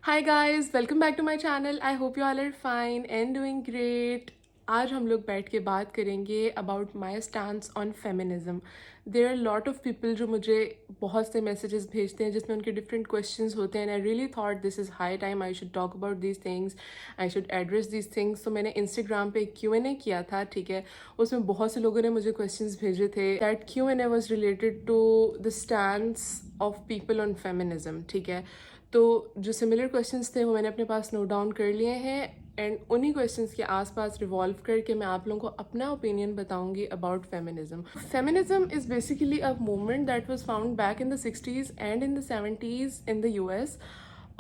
Hi guys, welcome back to my channel. I hope you all are fine and doing great. आज हम लोग बैठ के बात करेंगे about my stance on feminism. There are lot of people जो मुझे बहुत से मैसेजेस भेजते हैं जिसमें उनके डिफरेंट क्वेश्चंस होते हैं and I really thought this is high time I should talk about these things, I should address these things. तो मैंने इंस्टाग्राम पे Q&A किया था, ठीक है। उसमें बहुत से लोगों ने मुझे क्वेश्चंस भेजे थे। That Q&A was related to the stance of people on feminism, ठीक है। तो जो सिमिलर क्वेश्चंस थे वो मैंने अपने पास नोट डाउन कर लिए हैं एंड उन्हीं क्वेश्चंस के आसपास रिवॉल्व करके मैं आप लोगों को अपना ओपिनियन बताऊंगी about feminism. Feminism is basically a movement that was found back in the 60s and in the 70s in the US।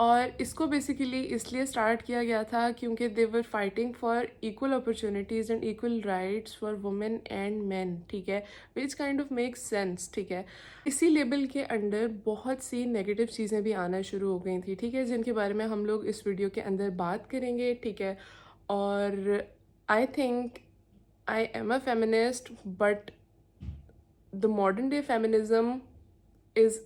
और इसको बेसिकली इसलिए स्टार्ट किया गया था क्योंकि they were fighting for equal opportunities and equal rights for women and man, ठीक है, which kind of makes sense, ठीक है। इसी लेबल के अंडर बहुत सी नेगेटिव चीज़ें भी आना शुरू हो गई थी, ठीक है, जिनके बारे में हम लोग इस वीडियो के अंदर बात करेंगे, ठीक है। और I think I am a feminist but the modern day feminism is,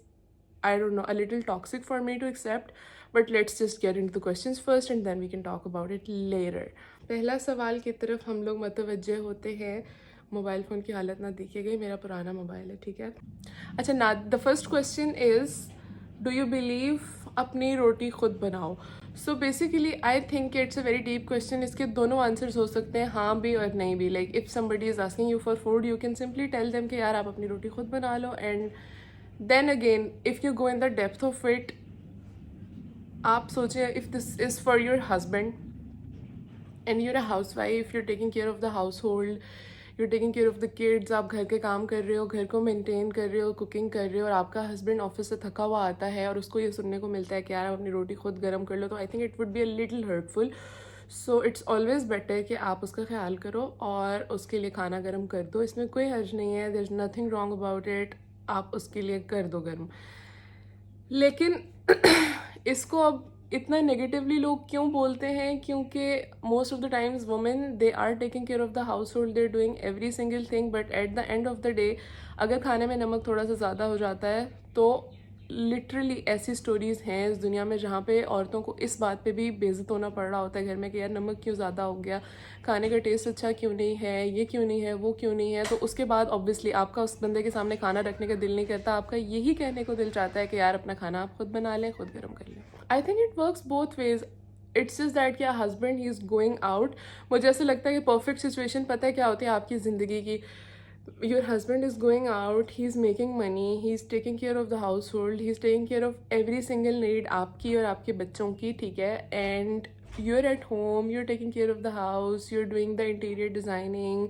I don't know, a little toxic for me to accept. But let's just get into the questions first and then we can talk about it later. पहला सवाल की तरफ हम लोग मतवज्जे होते हैं। Mobile phone की हालत ना देखिए गई, मेरा पुराना मोबाइल है, ठीक है। अच्छा ना, the first question is do you believe अपनी रोटी खुद बनाओ। So basically I think it's a very deep question. इसके दोनों आंसर्स हो सकते हैं, हाँ भी और नहीं भी। Like if somebody is asking you for food you can simply tell them कि यार आप अपनी रोटी खुद बना लो। And then again if you go in the depth of it, आप सोचिए if this is for your husband and you're a housewife, you're taking care of the household, you're taking care of the kids, आप घर के काम कर रहे हो, घर को मेंटेन कर रहे हो, कुकिंग कर रहे हो, और आपका हस्बैंड ऑफिस से थका हुआ आता है और उसको ये सुनने को मिलता है कि यार आप अपनी रोटी खुद गर्म कर लो, तो आई think it would be a little hurtful. So it's always better कि आप उसका ख्याल करो और उसके लिए खाना गर्म कर दो। इसमें कोई हर्ज नहीं है, there is nothing wrong about it. आप उसके लिए कर दो गर्म। लेकिन इसको अब इतना नेगेटिवली लोग क्यों बोलते हैं? क्योंकि most of the times women they are taking care of the household, they are doing every single thing, but at the end of the day अगर खाने में नमक थोड़ा सा ज़्यादा हो जाता है तो लिटरली ऐसी स्टोरीज़ हैं इस दुनिया में जहाँ पे औरतों को इस बात पे भी बेइज्जत होना पड़ रहा होता है घर में कि यार नमक क्यों ज़्यादा हो गया, खाने का टेस्ट अच्छा क्यों नहीं है, ये क्यों नहीं है, वो क्यों नहीं है। तो उसके बाद ऑब्वियसली आपका उस बंदे के सामने खाना रखने का दिल नहीं करता, आपका यही कहने को दिल चाहता है कि यार अपना खाना आप खुद बना लें, खुद गर्म कर लें। I think it works both ways. It's just that क्या हस्बैंड ही इज़ गोइंग आउट। मुझे ऐसा लगता है कि परफेक्ट सिचुएशन पता है क्या होती है आपकी ज़िंदगी की? Your husband is going out, he's making money, he's taking care of the household, he's taking care of every single need आपकी और आपके बच्चों की, ठीक है। And you're at home, you're taking care of the house, you're doing the interior designing,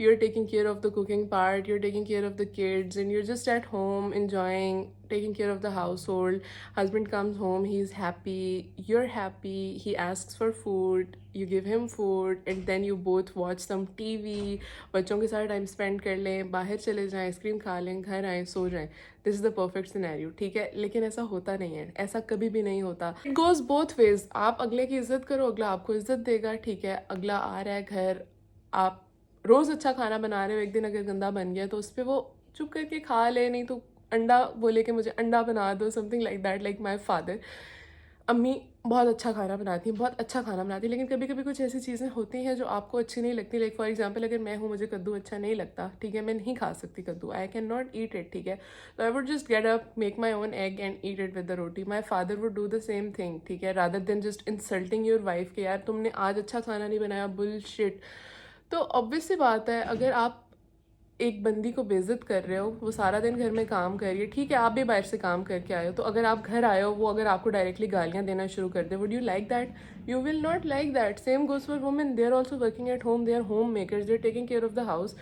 you're taking care of the cooking part, you're taking care of the kids, and you're just at home enjoying taking care of the household. Husband comes home, he's happy, you're happy, he asks for food, you give him food, and then you both watch some TV, बच्चों के साथ time spend कर लें, बाहर चले जाएं, ice cream खा लें, घर आएँ, सो जाएं। This is the perfect scenario, ठीक है। लेकिन ऐसा होता नहीं है, ऐसा कभी भी नहीं होता। It goes both ways. आप अगले की इज्जत करो, अगला आपको इज्जत देगा, ठीक है। अगला आ रहा है घर, आप रोज़ अच्छा खाना बना रहे हो, एक दिन अगर गंदा बन गया तो उस पर वो चुप करके खा ले, नहीं तो अंडा बोले कि मुझे अंडा बना दो, something like that. Like my father, अम्मी बहुत अच्छा खाना बनाती हैं, बहुत अच्छा खाना बनाती है, लेकिन कभी कभी कुछ ऐसी चीज़ें होती हैं जो आपको अच्छी नहीं लगती। लाइक फॉर एग्जांपल अगर मैं हूँ, मुझे कद्दू अच्छा नहीं लगता, ठीक है, मैं नहीं खा सकती कद्दू, I can not eat it, ठीक है। तो I would just get up, make my own egg and eat it with the roti. My father would do the same thing, ठीक है, rather then just insulting your wife कि यार तुमने आज अच्छा खाना नहीं बनाया, बुलशिट। तो ऑब्वियस सी बात है, अगर आप एक बंदी को बेइज्जत कर रहे हो, वो सारा दिन घर में काम कर रही है, ठीक है, आप भी बाहर से काम करके आए हो, तो अगर आप घर आए हो, वो अगर आपको डायरेक्टली गालियाँ देना शुरू कर दे, would you like that? You will not like that. Same goes for women, they are also working at home, they are home makers, they are taking care of the house.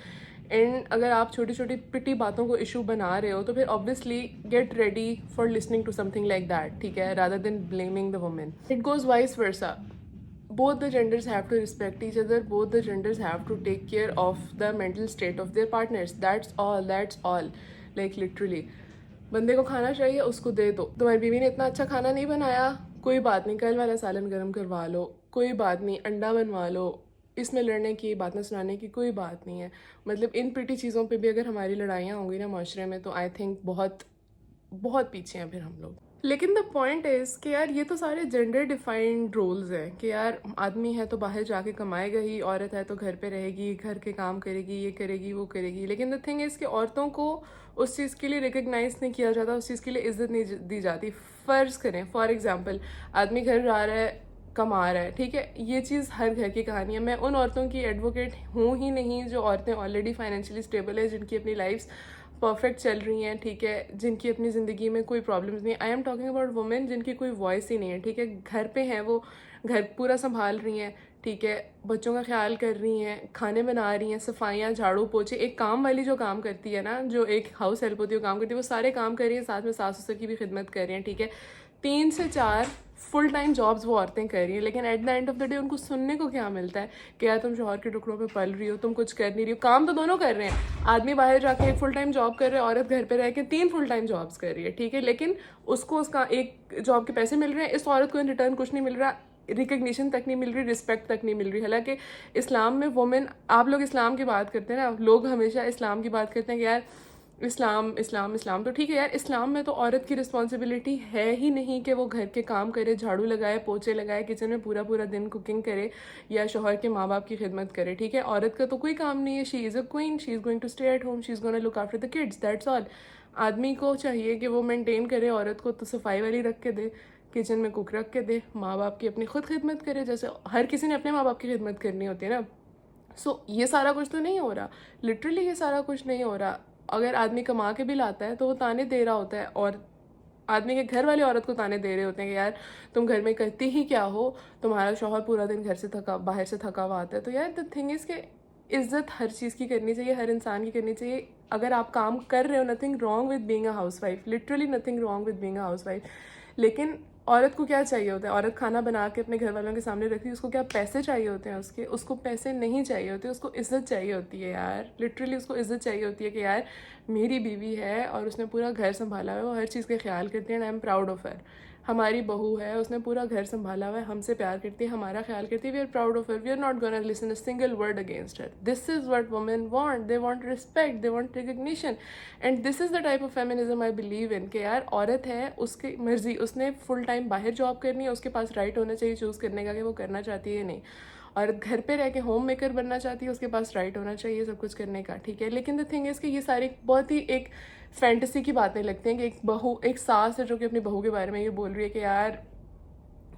And अगर आप छोटी छोटी पिटी बातों को issue बना रहे हो तो फिर obviously get ready for listening to something like that, ठीक है, rather than blaming the women. It goes vice versa. Both the genders have to respect each other, both the genders have to take care of the mental state of their partners. That's all, that's all. Like literally, बंदे को खाना चाहिए, उसको दे दो। तुम्हारी बीवी ने इतना अच्छा खाना नहीं बनाया, कोई बात नहीं, कल वाला सालन गर्म करवा लो, कोई बात नहीं, अंडा बनवा लो। इसमें लड़ने की, बातें सुनाने की कोई बात नहीं है। मतलब इन पिटी चीज़ों पे भी अगर हमारी लड़ाइयाँ होंगी ना माशरे में, तो आई थिंक बहुत बहुत पीछे हैं फिर हम लोग। लेकिन द पॉइंट इज कि यार ये तो सारे जेंडर डिफाइंड रोल्स हैं कि यार आदमी है तो बाहर जाके कमाएगा ही, औरत है तो घर पे रहेगी, घर के काम करेगी, ये करेगी वो करेगी। लेकिन द थिंग इज कि औरतों को उस चीज़ के लिए रिकग्नाइज नहीं किया जाता, उस चीज़ के लिए इज्जत नहीं दी जाती। फ़र्ज़ करें फॉर एग्जाम्पल, आदमी घर जा रहा है, कमा रहा है, ठीक है, ये चीज़ हर घर की कहानी है। मैं उन औरतों की एडवोकेट हूँ ही नहीं जो औरतें ऑलरेडी फाइनेंशियली स्टेबल है, जिनकी अपनी लाइफ्स परफेक्ट चल रही हैं, ठीक है, जिनकी अपनी ज़िंदगी में कोई प्रॉब्लम्स नहीं। I am talking about women जिनकी कोई वॉइस ही नहीं है, ठीक है, घर पे हैं, वो घर पूरा संभाल रही हैं, ठीक है, बच्चों का ख्याल कर रही हैं, खाने बना रही हैं, सफाइयाँ, झाड़ू पोछे, एक काम वाली जो काम करती है ना, जो एक हाउस हेल्प होती है वो काम करती है, वो सारे काम कर रही है, साथ में सास ससुर की भी खिदमत कर रही हैं, ठीक है। 3 से 4 फुल टाइम जॉब्स वो औरतें कर रही हैं, लेकिन at the end of the day उनको सुनने को क्या मिलता है कि यार तुम शौहर के टुकड़ों पे पल रही हो, तुम कुछ कर नहीं रही हो। काम तो दोनों कर रहे हैं, आदमी बाहर जाके एक फुल टाइम जॉब कर रहे हैं, औरत घर पे रह के 3 फुल टाइम जॉब्स कर रही है, ठीक है, लेकिन उसको उसका एक जॉब के पैसे मिल रहे हैं, इस औरत को इन रिटर्न कुछ नहीं मिल रहा, रिकग्निशन तक नहीं मिल रही, रिस्पेक्ट तक नहीं मिल रही। हालांकि इस्लाम में वुमेन, आप लोग इस्लाम की बात करते हैं ना, लोग हमेशा इस्लाम की बात करते हैं कि यार इस्लाम इस्लाम इस्लाम, तो ठीक है यार, इस्लाम में तो औरत की रिस्पॉन्सिबिलिटी है ही नहीं कि वो घर के काम करे, झाड़ू लगाए, पोछे लगाए, किचन में पूरा पूरा दिन कुकिंग करे या शोहर के माँ बाप की खिदमत करे, ठीक है। औरत का तो कोई काम नहीं है, she is a queen, she is going to stay at home, she is gonna look after the kids, that's all. आदमी को चाहिए कि वो मेंटेन करे, औरत को तो सफाई वाली रख के दे, किचन में कुक रख के दे, माँ बाप की अपनी खुद खिदमत करे, जैसे हर किसी ने अपने माँ बाप की खिदमत करनी होती है ना। सो ये सारा कुछ तो नहीं हो रहा, लिटरली ये सारा कुछ नहीं हो रहा। अगर आदमी कमा के भी लाता है तो वो ताने दे रहा होता है, और आदमी के घर वाले औरत को ताने दे रहे होते हैं कि यार तुम घर में करती ही क्या हो, तुम्हारा शौहर पूरा दिन घर से थका, बाहर से थका हुआ आता है। तो यार द थिंग इज़ कि इज्जत हर चीज़ की करनी चाहिए, हर इंसान की करनी चाहिए। अगर आप काम कर रहे हो, nothing wrong with being a house wife, literally nothing wrong with being a house wife. लेकिन औरत को क्या चाहिए होता है, औरत खाना बना के अपने घर वालों के सामने रखती है, उसको क्या पैसे चाहिए होते हैं उसके? उसको पैसे नहीं चाहिए होते, उसको इज्जत चाहिए होती है यार, लिटरली उसको इज्जत चाहिए होती है कि यार मेरी बीवी है और उसने पूरा घर संभाला हुआ है, वो हर चीज़ का ख्याल करती है, and I am proud of हर। हमारी बहू है, उसने पूरा घर संभाला हुआ है, हमसे प्यार करती है, हमारा ख्याल करती है, we are proud of her, we are not gonna listen a single word against her. This is what women want, they want respect, they want recognition, and this is the type of feminism I believe in कि यार औरत है, उसकी मर्जी, उसने full time बाहर job करनी है, उसके पास राइट होना चाहिए चूज़ करने का कि वो करना चाहती है नहीं। और घर पे रह के होम मेकर बनना चाहती है, उसके पास राइट होना चाहिए सब कुछ करने का, ठीक है। लेकिन द थिंग इज़ कि ये सारी बहुत ही एक फैंटेसी की बातें लगती हैं कि एक बहू, एक सास है जो कि अपनी बहू के बारे में ये बोल रही है कि यार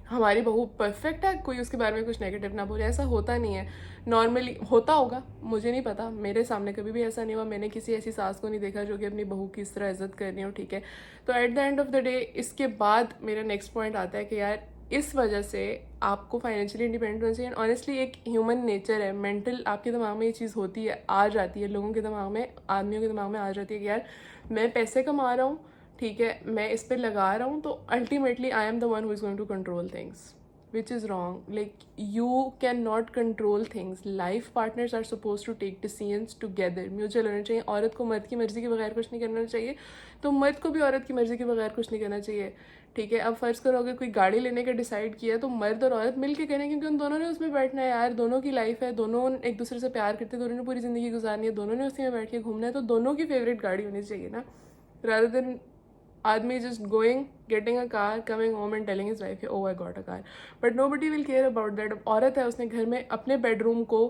हमारी बहू परफेक्ट है, कोई उसके बारे में कुछ नेगेटिव ना बोले। ऐसा होता नहीं है, नॉर्मली होता होगा, मुझे नहीं पता, मेरे सामने कभी भी ऐसा नहीं हुआ, मैंने किसी ऐसी सास को नहीं देखा जो कि अपनी बहू की इस तरह इज्जत कर रही हो, ठीक है। तो eight the end of the day इसके बाद मेरा नेक्स्ट पॉइंट आता है कि यार इस वजह से आपको फाइनेंशियली इंडिपेंडेंट होना चाहिए। ऑनेस्टली एक ह्यूमन नेचर है, मेंटल, आपके दिमाग में ये चीज़ होती है, आ जाती है, लोगों के दिमाग में, आदमियों के दिमाग में आ जाती है कि यार मैं पैसे कमा रहा हूँ, ठीक है, मैं इस पर लगा रहा हूँ, तो ultimately I am the one who is going to control things, which is wrong. Like you cannot control things. Life partners are supposed to take decisions together. Mutual होना चाहिए। औरत को मर्द की मर्जी के बगैर कुछ नहीं करना चाहिए, तो मर्द को भी औरत की मर्जी के बगैर कुछ नहीं करना चाहिए, ठीक है। अब फ़र्ज़ करो अगर कोई गाड़ी लेने का डिसाइड किया तो मर्द और औरत मिल के करें, क्योंकि उन दोनों ने उसमें बैठना है यार, दोनों की लाइफ है, दोनों एक दूसरे से प्यार करते हैं, दोनों ने पूरी ज़िंदगी गुजारनी है, दोनों ने उसी में बैठ के घूमना है, तो दोनों की फेवरेट गाड़ी होनी चाहिए ना, rather than आदमी just going, getting a car, coming home and telling his wife, oh I got a car, but nobody will care about that. अब औरत है, उसने घर में अपने बेडरूम को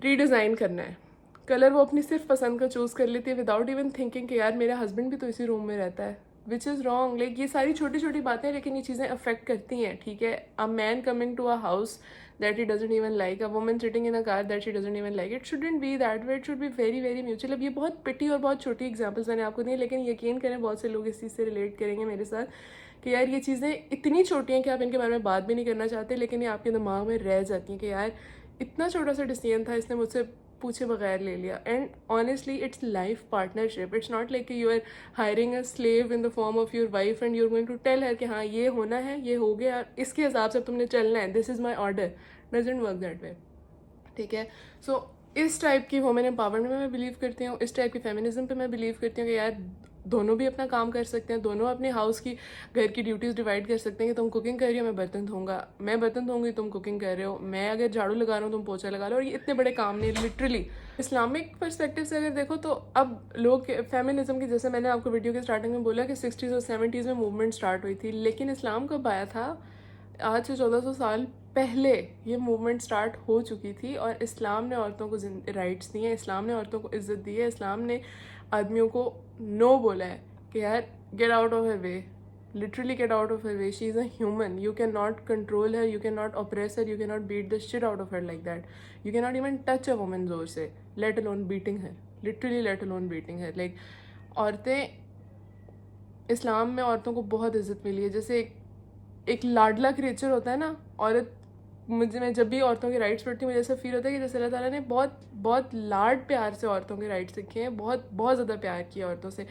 रीडिज़ाइन करना है, कलर वो अपनी सिर्फ पसंद का चूज़ कर लेती है विदाउट इवन थिंकिंग कि यार मेरा हस्बैंड भी तो इसी रूम में रहता है, विच इज़ रॉन्ग। लाइक ये सारी छोटी छोटी बातें, लेकिन ये चीज़ें अफेक्ट करती हैं, ठीक है। A man coming to a house that he doesn't even like, a woman sitting in a car that she doesn't even like, it shouldn't be that way, it should be very very mutual। अब ये बहुत पिटी और बहुत छोटी examples मैंने आपको दी, लेकिन यकीन करें बहुत से लोग इस चीज़ से रिलेट करेंगे मेरे साथ कि यार ये चीज़ें इतनी छोटी हैं कि आप इनके बारे में बात भी नहीं करना चाहते, लेकिन ये आपके दिमाग में रह जाती हैं कि यार इतना छोटा सा डिसीजन था, इसने मुझसे पूछे बगैर ले लिया। And honestly it's life partnership, it's not like you are hiring a slave in the form of your wife and you are going to tell her कि हाँ ये होना है, ये हो गया, इसके हिसाब से तुमने चलना है, this is my order, doesn't work that वे, ठीक है। सो इस टाइप की वुमेन एम्पावरमेंट में मैं बिलीव करती हूँ, इस टाइप की फेमिनिज्म पे मैं बिलीव करती हूँ कि यार दोनों भी अपना काम कर सकते हैं, दोनों अपने हाउस की घर की ड्यूटीज़ डिवाइड कर सकते हैं कि तुम कुकिंग कर रही हो, मैं बर्तन धोऊंगा, मैं बर्तन धोऊंगी, तुम कुकिंग कर रहे हो, मैं अगर झाड़ू लगा रहा हूँ तुम पोछा लगा लो। और ये इतने बड़े काम नहीं, लिटरली इस्लामिक पर्सपेक्टिव से अगर देखो तो अब लोग फेमिनिज्म की, जैसे मैंने आपको वीडियो के स्टार्टिंग में बोला कि 60s और 70s में मूवमेंट स्टार्ट हुई थी, लेकिन इस्लाम कब आया था? आज से 1400 साल पहले ये मूवमेंट स्टार्ट हो चुकी थी। और इस्लाम ने औरतों को राइट्स दिए हैं, इस्लाम ने औरतों को इज्जत दी है, इस्लाम ने आदमियों को नो बोला है कि यार get out of her way, literally get out of her way, she is a human, you can not control her, you can not oppress her, you can not beat the shit out of her like that, you can not even touch a woman जोर से, let alone beating her, literally let alone beating her. Like औरतें, इस्लाम में औरतों को बहुत इज्जत मिली है। जैसे एक लाडला क्रिएचर होता है ना औरत, मैं जब भी औरतों के राइट्स पढ़ती हूँ मुझे ऐसा फील होता है कि जैसे अल्लाह ताला ने बहुत बहुत लाड प्यार से औरतों के राइट्स लिखे हैं, बहुत बहुत ज़्यादा प्यार किया औरतों से।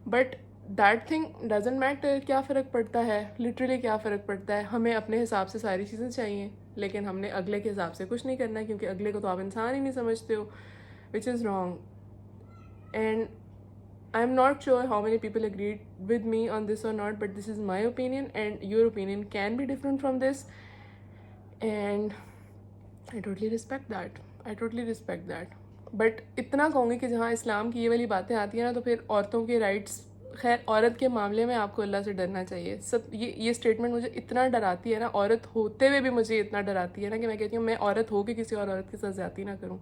But that thing doesn't matter, क्या फ़र्क पड़ता है, लिटरली क्या फ़र्क पड़ता है? हमें अपने हिसाब से सारी चीज़ें चाहिए, लेकिन हमने अगले के हिसाब से कुछ नहीं करना है, क्योंकि अगले को तो आप इंसान ही नहीं समझते हो, which is wrong. And I'm not sure how many people agreed with me on this or not, but this is my opinion and your opinion can be different from this, and I totally respect that. I totally respect that. But इतना कहूँगी कि जहाँ इस्लाम की ये वाली बातें आती हैं ना, तो फिर औरतों के राइट्स, खैर औरत के मामले में आपको अल्लाह से डरना चाहिए। सब ये स्टेटमेंट मुझे इतना डराती है ना, औरत होते हुए भी मुझे इतना डराती है ना, कि मैं कहती हूँ मैं औरत हो के किसी और औरत के साथ ज़्यादती ना करूँ,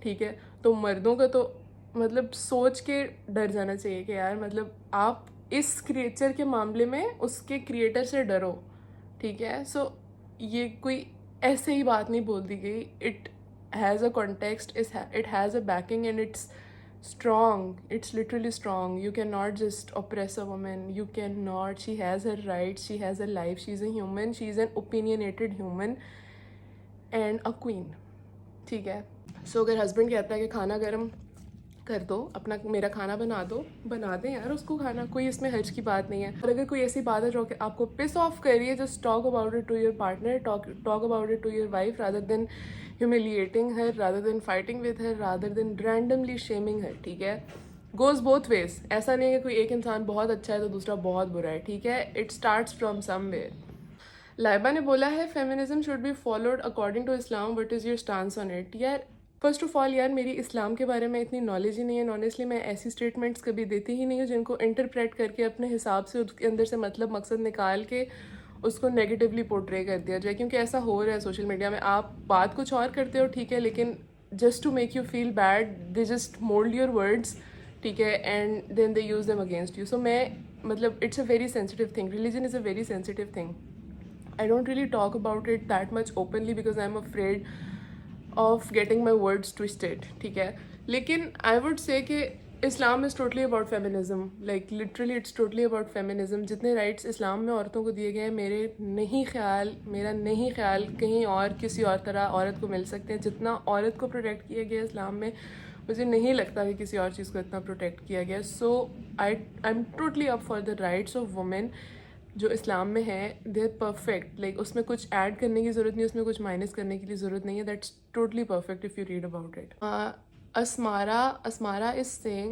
ठीक है? तो मर्दों का तो मतलब सोच के डर जाना चाहिए कि यार मतलब आप इस क्रिएचर के मामले में उसके क्रिएटर से डरो, ठीक है? सो ये कोई ऐसे ही बात नहीं बोल दी गई, it has a context, it has a backing and it's strong, it's literally strong. You cannot just oppress a woman, you cannot, she has her rights, she has a life, she's a human, she's an opinionated human and a queen, ठीक है? सो अगर husband कहता है कि खाना गर्म कर दो, अपना मेरा खाना बना दो, बना दें यार उसको खाना, कोई इसमें हर्ज की बात नहीं है। और अगर कोई ऐसी बात है जो कि आपको पिस ऑफ कर रही है, just talk about it to your partner, talk about it to your wife, rather than humiliating her, rather than fighting with her, rather than randomly shaming her, ठीक है? Goes both ways. ऐसा नहीं है कि कोई एक इंसान बहुत अच्छा है तो दूसरा बहुत बुरा है, ठीक है? It starts from somewhere. Laiba ने बोला है feminism should be followed according to Islam, what is your stance on it? यार फर्स्ट ऑफ ऑल यार मेरी इस्लाम के बारे में इतनी नॉलेज ही नहीं है, ऑनेस्टली मैं ऐसी स्टेटमेंट्स कभी देती ही नहीं हूँ जिनको इंटरप्रेट करके अपने हिसाब से उसके अंदर से मतलब मकसद निकाल के उसको नेगेटिवली पोर्ट्रे कर दिया जाए, क्योंकि ऐसा हो रहा है सोशल मीडिया में। आप बात कुछ और करते हो, ठीक है, लेकिन just to make you feel bad they just mould your words, ठीक है, and then they use them against you. So मैं मतलब it's a very sensitive thing, religion is a very sensitive thing. I don't really talk about it that much openly because I'm afraid of getting my words twisted, ठीक है? लेकिन I would say कि Islam is totally about feminism, like literally it's totally about feminism. जितने rights इस्लाम में औरतों को दिए गए हैं, मेरा नहीं ख्याल कहीं और किसी और तरह औरत को मिल सकते हैं। जितना औरत को प्रोटेक्ट किया गया इस्लाम में, मुझे नहीं लगता कि किसी और चीज़ को इतना प्रोटेक्ट किया गया। So I am totally up for the rights of women जो इस्लाम में है, दे आर परफेक्ट। लाइक उसमें कुछ ऐड करने की ज़रूरत नहीं, उसमें कुछ माइनस करने की ज़रूरत नहीं है। That's totally perfect if you read about it. Asmara is saying,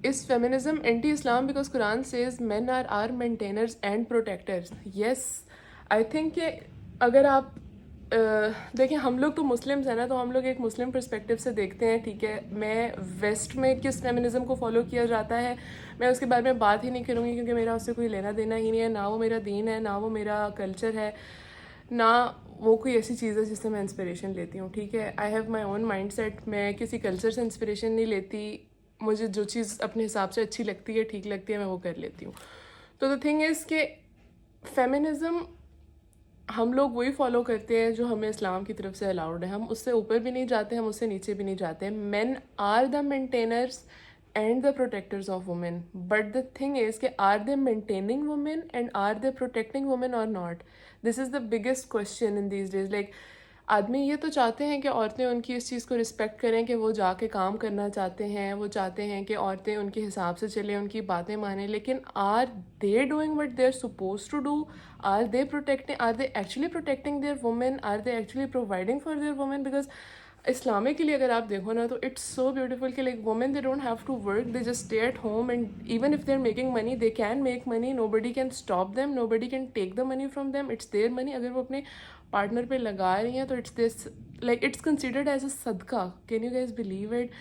is feminism anti-Islam because Quran says men are our maintainers and protectors? Yes, I think कि अगर आप देखिए, हम लोग तो मुस्लिम्स हैं ना, तो हम लोग एक मुस्लिम पर्सपेक्टिव से देखते हैं, ठीक है? मैं वेस्ट में किस फेमिनिज़म को फॉलो किया जाता है मैं उसके बारे में बात ही नहीं करूँगी, क्योंकि मेरा उससे कोई लेना देना ही नहीं है। ना वो मेरा दीन है, ना वो मेरा कल्चर है, ना वो कोई ऐसी चीज़ है जिससे मैं इंस्पिरेशन लेती हूँ, ठीक है? I have my own mind set, मैं किसी कल्चर से इंस्पिरेशन नहीं लेती। मुझे जो चीज़ अपने हिसाब से अच्छी लगती है, ठीक लगती है, मैं वो कर लेती हूँ। तो द थिंग इज़ कि फेमिनिज़म हम लोग वही फॉलो करते हैं जो हमें इस्लाम की तरफ से अलाउड है। हम उससे ऊपर भी नहीं जाते, हम उससे नीचे भी नहीं जाते। Men are the maintainers and the protectors of women, but the thing is कि are they maintaining women and are they protecting women or not? This is the biggest question in these days. Like आदमी ये तो चाहते हैं कि औरतें उनकी इस चीज़ को रिस्पेक्ट करें कि वो जाके काम करना चाहते हैं, वो चाहते हैं कि औरतें उनके हिसाब से चलें, उनकी बातें मानें, लेकिन are they doing what they are suppose to do? Are they actually protecting their women? Are they actually providing for their women? Because Islamically अगर आप देखो ना तो इट्स सो ब्यूटीफुल कि like women they don't have to work, they just stay at home and even if they are making money they can make money, nobody can stop them, nobody can take the money from them, it's their money. अगर वो अपने partner पे लगा रही हैं तो it's this like it's considered as a sadka. Can you guys believe it?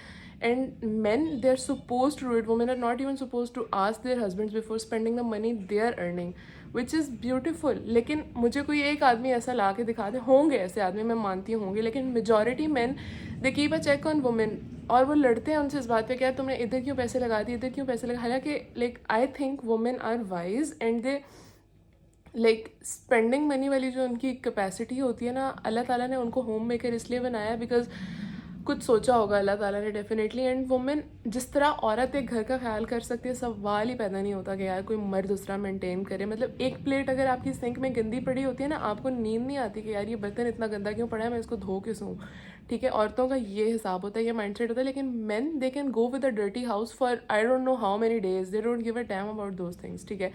And men, they're supposed to do it. Women are not even supposed to ask their husbands before spending the money they are earning, which is beautiful. लेकिन मुझे कोई एक आदमी ऐसा ला के दिखा दे, होंगे ऐसे आदमी मैं मानती हूँ होंगे, लेकिन majority men they keep a check on women और वो लड़ते हैं उनसे इस बात पे कि यार तुमने इधर क्यों पैसे लगा दिए, इधर क्यों पैसे लगा. हालांकि like I think women are wise and they like spending money वाली जो उनकी कैपेसिटी होती है ना, अल्लाह ताला ने उनको होम मेकर इसलिए बनाया बिकॉज कुछ सोचा होगा अल्लाह ताला ने डेफिनेटली. एंड वुमेन जिस तरह औरत एक घर का ख्याल कर सकती है, सवाल ही पैदा नहीं होता कि यार कोई मर्द दूसरा मेंटेन करे. मतलब एक प्लेट अगर आपकी सिंक में गंदी पड़ी होती है ना, आपको नींद नहीं आती कि यार ये बर्तन इतना गंदा क्यों पड़ा है, मैं इसको धो के सूँ. ठीक है, औरतों का ये हिसाब होता है, ये माइंडसेट होता है. लेकिन main they can go with a dirty house for I don't know how many days, they don't give a damn about those things. ठीक है,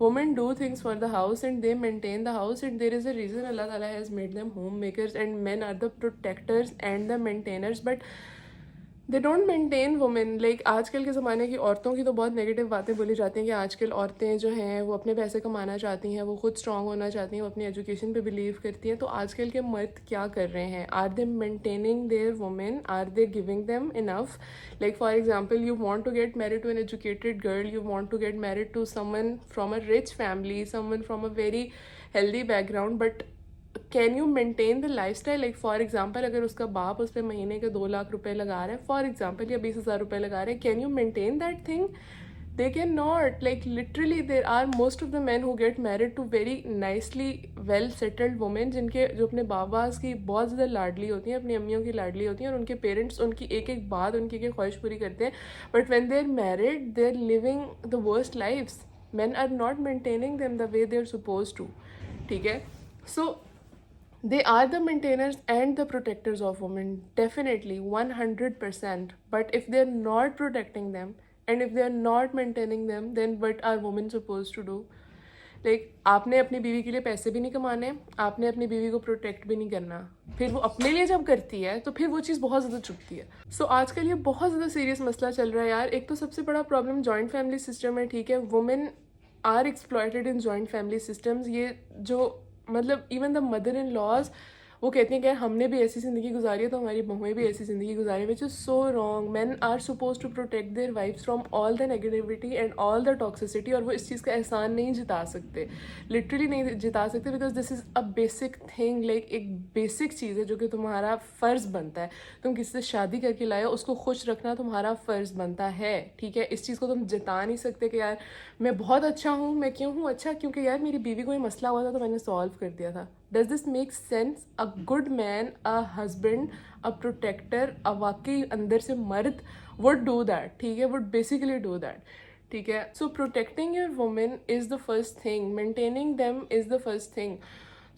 women do things for the house and they maintain the house, and there is a reason Allah Ta'ala has made them homemakers, and men are the protectors and the maintainers, but they don't maintain women. Like आजकल के ज़माने की औरतों की तो बहुत negative बातें बोली जाती हैं कि आजकल औरतें जो हैं वो अपने पैसे कमाना चाहती हैं, वो खुद स्ट्रांग होना चाहती हैं, वो अपनी एजुकेशन पे बिलीव करती हैं. तो आजकल के मर्द क्या कर रहे हैं? Are they maintaining their women? Are they giving them enough? Like for example, you want to get married to an educated girl, you want to get married to someone from a rich family, someone from a very healthy background, but can you maintain the lifestyle? Like for example, अगर उसका बाप उस पर महीने के 2 लाख रुपए लगा रहे हैं फॉर एग्जाम्पल, या 20,000 रुपये लगा रहे हैं, can you maintain that thing? They can not. Like literally there are most of the men who get married to very nicely well settled women, जिनके जो अपने बाबाज की बहुत ज़्यादा लाडली होती हैं, अपनी अम्मियों की लाडली होती हैं, और उनके पेरेंट्स उनकी एक एक बात, उनकी एक एक ख्वाहिश पूरी करते हैं. But when they are married they are living the worst lifes. men are not maintaining them the way they are supposed to. ठीक है, so they are the maintainers and the protectors of women, definitely 100%. But if they are not protecting them and if they are not maintaining them, then what are women supposed to do? Like आपने अपनी बीवी के लिए पैसे भी नहीं कमाने, आपने अपनी बीवी को प्रोटेक्ट भी नहीं करना, फिर वो अपने लिए जब करती है तो फिर वो चीज़ बहुत ज़्यादा चुभती है. सो आजकल ये बहुत ज़्यादा सीरियस मसला चल रहा है यार. एक तो सबसे बड़ा प्रॉब्लम जॉइंट फैमिली सिस्टम है. ठीक है, women are exploited in joint family systems. ये जो मतलब even the mother in laws वो कहती हैं कि यार हमने भी ऐसी ज़िंदगी गुजारी है तो हमारी बहुएं भी ऐसी ज़िंदगी गुजारी, which is so wrong. Men are suppose to protect their wifes from all the negativity and all the toxicity, और वो इस चीज़ का एहसान नहीं जिता सकते, लिटरली नहीं जिता सकते, because this is a basic thing. Like एक बेसिक चीज़ है जो कि तुम्हारा फ़र्ज़ बनता है. तुम किसी से शादी करके लाए हो, उसको खुश रखना तुम्हारा फ़र्ज़ बनता है. ठीक है, इस चीज़ को तुम जिता नहीं सकते कि यार मैं बहुत अच्छा हूँ. मैं क्यों हूँ अच्छा? क्योंकि यार मेरी बीवी को ये मसला हुआ था तो मैंने सॉल्व कर दिया था. Does this make sense? A good man, a husband, a protector, a वाकई अंदर से मर्द would do that. ठीक है, would basically do that. ठीक है, so protecting your women is the first thing. Maintaining them is the first thing.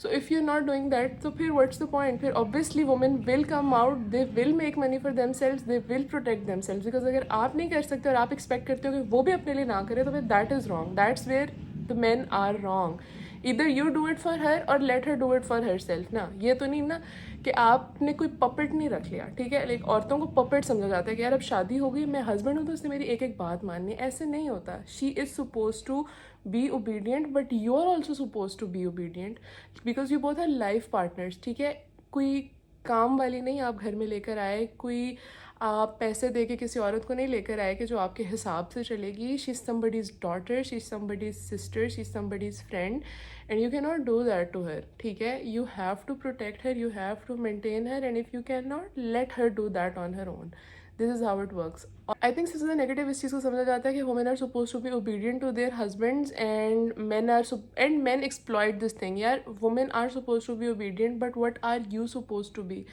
So if you're not doing that, तो फिर what's the point? फिर obviously women will come out, they will make money for themselves, they will protect themselves. Because अगर आप नहीं कर सकते और आप expect करते हो कि वो भी अपने लिए ना करे, तो फिर that is wrong. That's where the men are wrong. इधर you do it for her और let her do it for herself ना. ये तो नहीं ना कि आपने कोई पपेट नहीं रख लिया. ठीक है, लाइक औरतों को पपेट समझा जाता है कि यार अब शादी हो गई, मैं हस्बैंड हूँ तो उसने मेरी एक एक बात माननी है. ऐसे नहीं होता. She is suppose to be obedient, but you are also suppose to be obedient because you both are life partners. ठीक है, कोई काम वाली नहीं आप घर में लेकर आए, कोई आप पैसे दे के किसी औरत को नहीं लेकर आए कि जो आपके हिसाब से चलेगी. She is somebody's daughter, she is somebody's sister, she is somebody's friend, and you can not do that to her. ठीक है, you have to protect her, you have to maintain her, and if you can not, let her do that on her own. This is how it works. I think सबसे ज़्यादा negative इस चीज़ को समझा जाता है कि women are suppose to be obedient to their husbands and man exploit this thing. यार women are suppose to be obedient, but what are you suppose to be?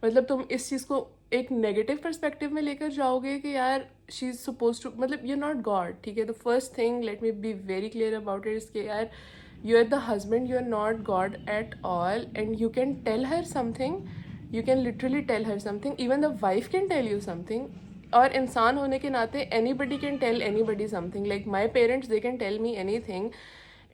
मतलब तुम इस चीज़ को एक नेगेटिव पर्सपेक्टिव में लेकर जाओगे कि यार शी इज़ सपोज टू, मतलब यू आर नॉट गॉड. ठीक है, the first thing let me be very clear about it is कि यार you are the husband, you are not God at all, and you can tell her something, you can literally tell her something, even the wife can tell you something. और इंसान होने के नाते anybody can tell anybody something. Like my parents, they can tell me anything,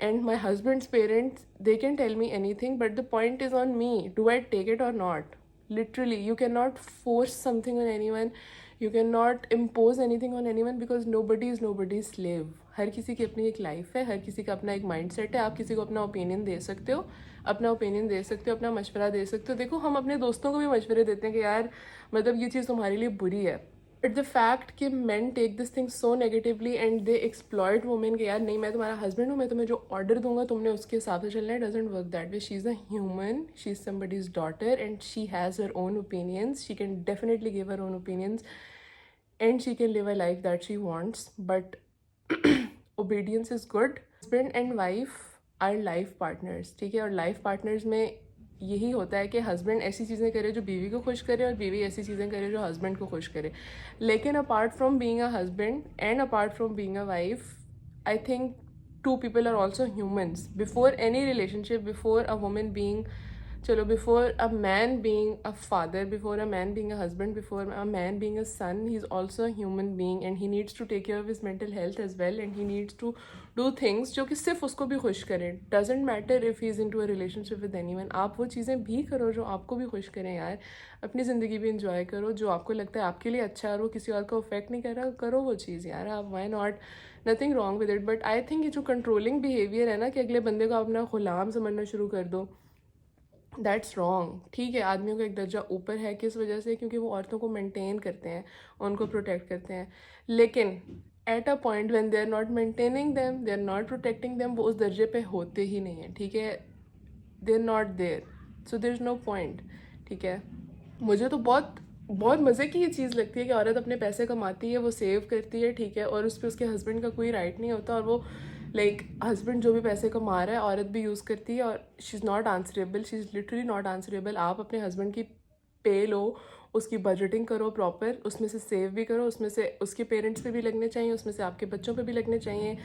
and my husband's parents, they can tell me anything, but the point is on me, do I take it or not? Literally, you cannot force something on anyone. You cannot impose anything on anyone because nobody is nobody's slave. हर किसी की अपनी एक life है, हर किसी का अपना एक mind set है. आप किसी को अपना ओपिनियन दे सकते हो, अपना मशवरा दे सकते हो. देखो, हम अपने दोस्तों को भी मशवरे देते हैं कि यार मतलब ये चीज़ तुम्हारे लिए बुरी है. बट द फैक्ट कि men take this thing so negatively and they exploit women कि यार नहीं, मैं तुम्हारा हस्बैंड हूँ, मैं तुम्हें जो ऑर्डर दूंगा तुमने उसके हिसाब से चलना है. Doesn't work that way. She is a human, she is somebody's daughter and she has her own opinions. She can definitely give her own opinions and she can live a life that she wants, but obedience is good. Husband and wife are life partners, ठीक है. और life partners में यही होता है कि husband ऐसी चीज़ें करे जो बीवी को खुश करे और बीवी ऐसी चीज़ें करे जो हस्बैंड को खुश करे. लेकिन apart from being a husband and apart from being a wife, I think two people are also humans. Before any relationship, before a woman being, chalo, before a man being a father, before a man being a husband, before a man being a son, he's also a human being and he needs to take care of his mental health as well, and he needs to do things जो कि सिर्फ उसको भी खुश करें. Doesn't matter if he's into a relationship with anyone. आप वो चीज़ें भी करो जो आपको भी खुश करें यार. अपनी ज़िंदगी भी इंजॉय करो, जो आपको लगता है आपके लिए अच्छा और वो किसी और को अफेक्ट नहीं कर रहा, करो वो चीज़ यार. आप why not, nothing wrong with it. But I think ये जो कंट्रोलिंग बिहेवियर है ना कि अगले बंदे को आप अपना गुलाम समझना शुरू कर दो, दैट्स रॉन्ग. ठीक है, आदमियों का एक दर्जा ऊपर है, किस वजह से? क्योंकि वो औरतों को मेंटेन करते हैं, उनको प्रोटेक्ट करते हैं. लेकिन at a point when they are not maintaining them, they are not protecting them, वो उस दर्जे पे होते ही नहीं हैं. ठीक है, they are not there, so there is no point. ठीक है, मुझे तो बहुत बहुत मज़े की ये चीज़ लगती है कि औरत अपने पैसे कमाती है, वो सेव करती है, ठीक है, और उस पर उसके हस्बैंड का कोई राइट नहीं होता. और वो लाइक हस्बैंड जो भी पैसे कमा रहा है औरत भी यूज़ करती है और she is not answerable. She is literally not answerable. आप अपने हस्बैंड की पे लो, उसकी बजटिंग करो प्रॉपर, उसमें से सेव भी करो, उसमें से उसके पेरेंट्स पे भी लगने चाहिए, उसमें से आपके बच्चों पे भी लगने चाहिए,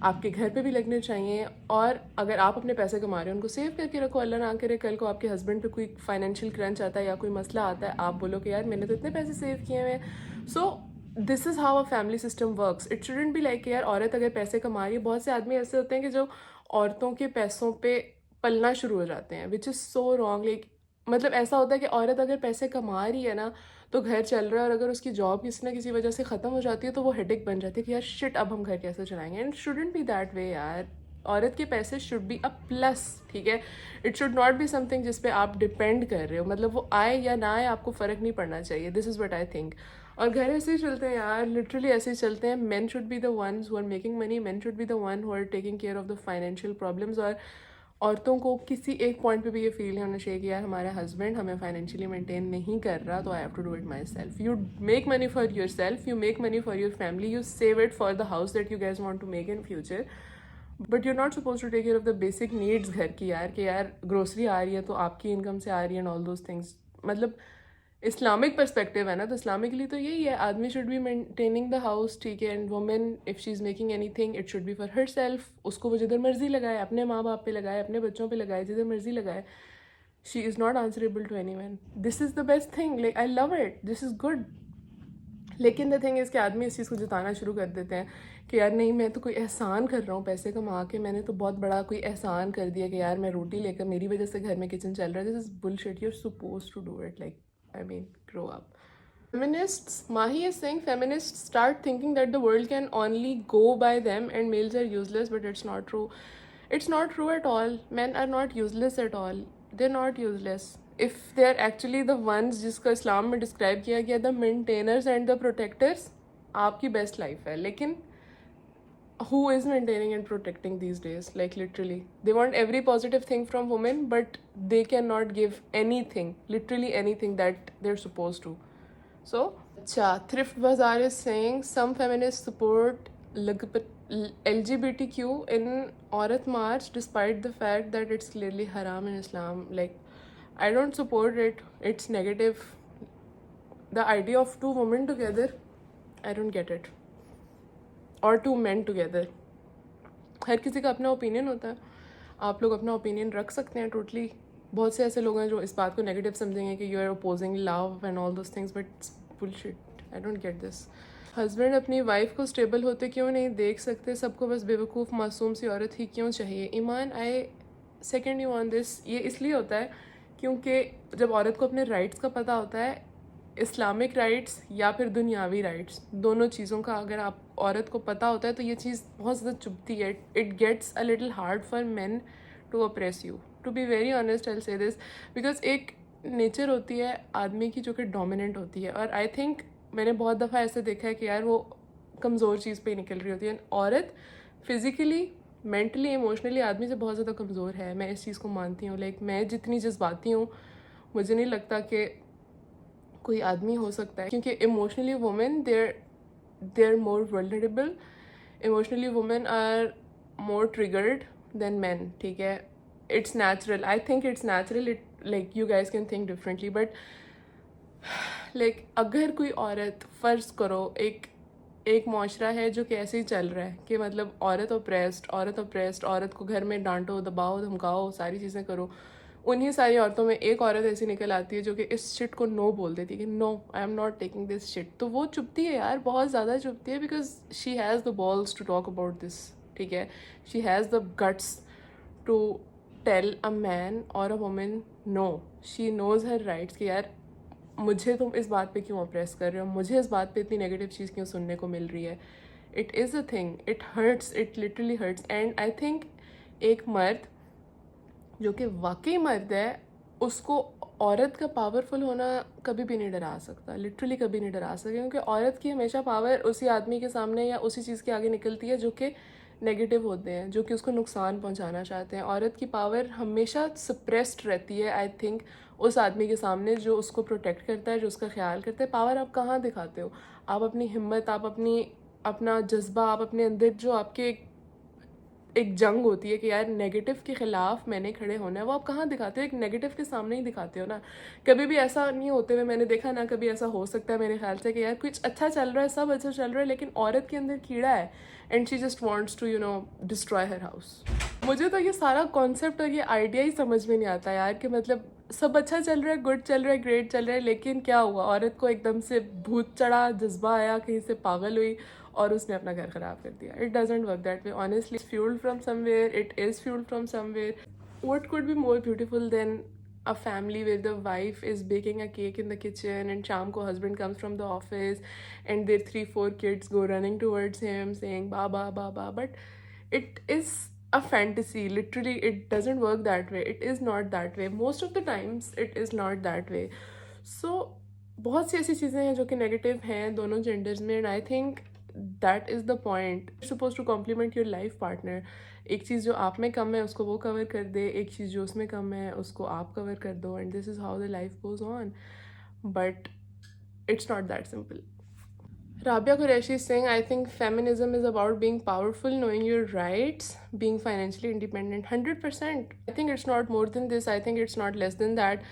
आपके घर पे भी लगने चाहिए. और अगर आप अपने पैसे कमा रहे हो उनको सेव करके रखो. अल्लाह ना करे कल को आपके हस्बैंड पे कोई फाइनेंशियल क्रंच आता है या कोई मसला आता है, आप बोलो कि यार मैंने तो इतने पैसे सेव किए हुए हैं. So this is how a family system works. It shouldn't be like यार औरत अगर पैसे कमा रही है. बहुत से आदमी ऐसे होते हैं कि जो औरतों के पैसों पे पलना शुरू हो जाते हैं, विच इज़ सो रॉन्ग. लाइक मतलब ऐसा होता है कि औरत अगर पैसे कमा रही है ना तो घर चल रहा है, और अगर उसकी जॉब किसी ना किसी वजह से ख़त्म हो जाती है तो वो हेडेक बन जाती है कि यार शिट, अब हम घर कैसे चलाएंगे. एंड शुडेंट बी दैट वे यार. औरत के पैसे शुड बी अ प्लस. ठीक है, it should not be something जिस पे आप डिपेंड कर रहे हो. मतलब वो आए या ना आए आपको फ़र्क नहीं पड़ना चाहिए. This is what I think. और घर ऐसे ही चलते हैं यार, लिटरली ऐसे ही चलते हैं. Men should be the ones who are making money, men should be the one who are taking care of the financial problems. और औरतों को किसी एक पॉइंट पे भी ये फील होना चाहिए कि यार हमारा हस्बैंड हमें फाइनेंशियली मेंटेन नहीं कर रहा, तो I have to do it myself. You make money for yourself, you make money for your family, you save it for the house that you guess want to make in future. But you not suppose to take care of the basic needs घर की यार. कि यार grocery आ रही है तो आपकी income से आ रही है एंड ऑल दोज थिंग्स. मतलब इस्लामिक पर्सपेक्टिव है ना, तो इस्लामिकली तो यही है, आदमी should be maintaining the house. ठीक है, and women if she is making any thing it should be for her self. उसको वो जिधर मर्जी लगाए, अपने माँ बाप पे लगाए, अपने बच्चों पे लगाए, जिधर मर्जी लगाए. She is not answerable to anyone. This is the best thing. Like I love it, this is good. लेकिन द थिंग इज़ कि आदमी इस चीज़ को जताना शुरू कर देते हैं कि यार नहीं, मैं तो कोई एहसान कर रहा हूँ पैसे कमा के, मैंने तो बहुत बड़ा कोई एहसान कर दिया कि यार मैं रोटी लेकर, मेरी वजह से घर में किचन चल रहा है. This is bullshit. You are suppose to do it. Like, I mean, grow up. Feminists, Mahi is saying feminists start thinking that the world can only go by them and males are useless, but it's not true. It's not true at all. Men are not useless at all. They're not useless. If they're actually the ones जिसको इस्लाम में describe किया गया, the maintainers and the protectors, आपकी best life है. लेकिन who is maintaining and protecting these days? Like literally they want every positive thing from women, but they cannot give anything, literally anything that they're supposed to. So Thrift Bazaar is saying some feminists support LGBTQ in Aurat March despite the fact that it's clearly haram in Islam. Like, I don't support it. It's negative. The idea of two women together, I don't get it. और to man together. हर किसी का अपना opinion होता है, आप लोग अपना opinion रख सकते हैं टोटली. बहुत से ऐसे लोग हैं जो इस बात को नेगेटिव समझेंगे कि you are opposing love and all those things, but it's bullshit. I don't get this. Husband अपनी वाइफ को स्टेबल होते क्यों नहीं देख सकते? सबको बस बेवकूफ़ मासूम सी औरत ही क्यों चाहिए? ईमान, आई सेकेंड यू ऑन दिस. ये इसलिए होता है क्योंकि जब औरत को अपने राइट्स का पता होता है, इस्लामिक राइट्स या फिर दुनियावी राइट्स, दोनों चीज़ों का अगर आप औरत को पता होता है तो ये चीज़ बहुत ज़्यादा चुभती है. It gets a little hard for men to oppress you. To be very honest I say this, because एक नेचर होती है आदमी की जो कि डोमिनेंट होती है, और आई थिंक मैंने बहुत दफ़ा ऐसे देखा है कि यार वो कमज़ोर चीज़ पे ही निकल रही होती है. औरत फिज़िकली, मेंटली, इमोशनली आदमी से बहुत ज़्यादा कमज़ोर है. मैं इस चीज़ को मानती हूँ. लाइक मैं जितनी जज्बाती हूँ, मुझे नहीं लगता कि कोई आदमी हो सकता है, क्योंकि emotionally women they are more vulnerable. Emotionally women are more triggered than man. ठीक है, it's natural. I think it's natural. It like you guys can think differently, but like अगर कोई औरत, फ़र्ज़ करो एक माशरा है जो कि ऐसे ही चल रहा है कि मतलब औरत ऑप्रेस्ड, औरत को घर में डांटो, दबाओ, धमकाओ, सारी चीज़ें करो. उन्हीं सारी औरतों में एक औरत ऐसी निकल आती है जो कि इस शिट को नो बोल देती है कि no, I am not taking this shit. तो वो चुभती है यार, बहुत ज़्यादा चुभती है, because she has the balls to talk about this. ठीक है, she has the guts to tell a man और a women no. She knows her rights कि यार मुझे तुम इस बात पे क्यों अप्रेस कर रहे हो, मुझे इस बात पे इतनी नेगेटिव चीज़ क्यों सुनने को मिल रही है. It is a thing, it hurts, it literally hurts. And I think एक मर्द जो कि वाकई मर्द है, उसको औरत का पावरफुल होना कभी भी नहीं डरा सकता. लिटरली कभी नहीं डरा सकता, क्योंकि औरत की हमेशा पावर उसी आदमी के सामने या उसी चीज़ के आगे निकलती है जो कि नेगेटिव होते हैं, जो कि उसको नुकसान पहुंचाना चाहते हैं. औरत की पावर हमेशा सप्रेस्ड रहती है आई थिंक उस आदमी के सामने जो उसको प्रोटेक्ट करता है, जो उसका ख्याल करता है. पावर आप कहाँ दिखाते हो? आप अपनी हिम्मत, आप अपना जज्बा, आप अपने अंदर जो आपके एक जंग होती है कि यार नेगेटिव के ख़िलाफ़ मैंने खड़े होना है, वो आप कहाँ दिखाते हो? एक नेगेटिव के सामने ही दिखाते हो ना. कभी भी ऐसा नहीं होते हुए मैंने देखा ना. कभी ऐसा हो सकता है मेरे ख्याल से कि यार कुछ अच्छा चल रहा है, सब अच्छा चल रहा है, लेकिन औरत के अंदर कीड़ा है and she just wants to destroy her house. मुझे तो ये सारा कॉन्सेप्ट और ये आइडिया ही समझ में नहीं आता यार, कि मतलब सब अच्छा चल रहा है, गुड चल रहा है, ग्रेट चल रहा है, लेकिन क्या हुआ? औरत को एकदम से भूत चढ़ा, जज्बा आया, कहीं से पागल हुई और उसने अपना घर ख़राब कर दिया. It doesn't work that way honestly. It's fuelled from somewhere, it is fuelled from somewhere. What could be more beautiful than a family where the wife is baking a cake in the kitchen and शाम को husband comes from the office and their 3-4 kids go running towards him saying baba baba. But it is a fantasy. Literally it doesn't work that way. It is not that way. Most of the times it is not that way. So बहुत सी ऐसी चीज़ें हैं जो कि negative हैं दोनों genders में, and I think that is the point. Suppose to complement your life partner. एक चीज़ जो आप में कम है उसको वो कवर कर दे, एक चीज़ जो उसमें कम है उसको आप कवर कर दो, and this is how the life goes on. But it's not that simple. Rabia Qureshi is saying, I think feminism is about being powerful, knowing your rights, being financially independent. 100%. I think it's not more than this. I think it's not less than that.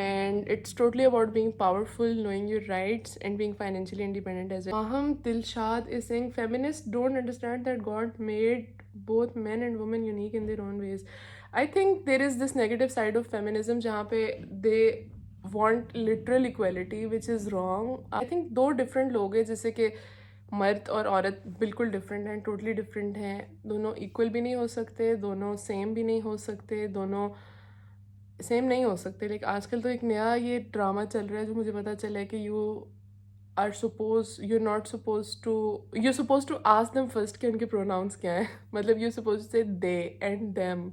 And it's totally about being powerful, knowing your rights, and being financially independent as well. Aham Dilshad is saying, feminists don't understand that God made both men and women unique in their own ways. I think there is this negative side of feminism जहाँ पे they want literal equality, which is wrong. I think दो different लोग हैं, जैसे कि मर्द और औरत बिल्कुल डिफरेंट हैं, टोटली डिफरेंट हैं. दोनों इक्वल भी नहीं हो सकते, दोनों सेम भी नहीं हो सकते, दोनों सेम नहीं हो सकते. लाइक आजकल तो एक नया ये ड्रामा चल रहा है जो मुझे पता चला है कि you're not supposed to, you're supposed to ask them first कि उनके pronouns क्या हैं. मतलब you're supposed to say they and them.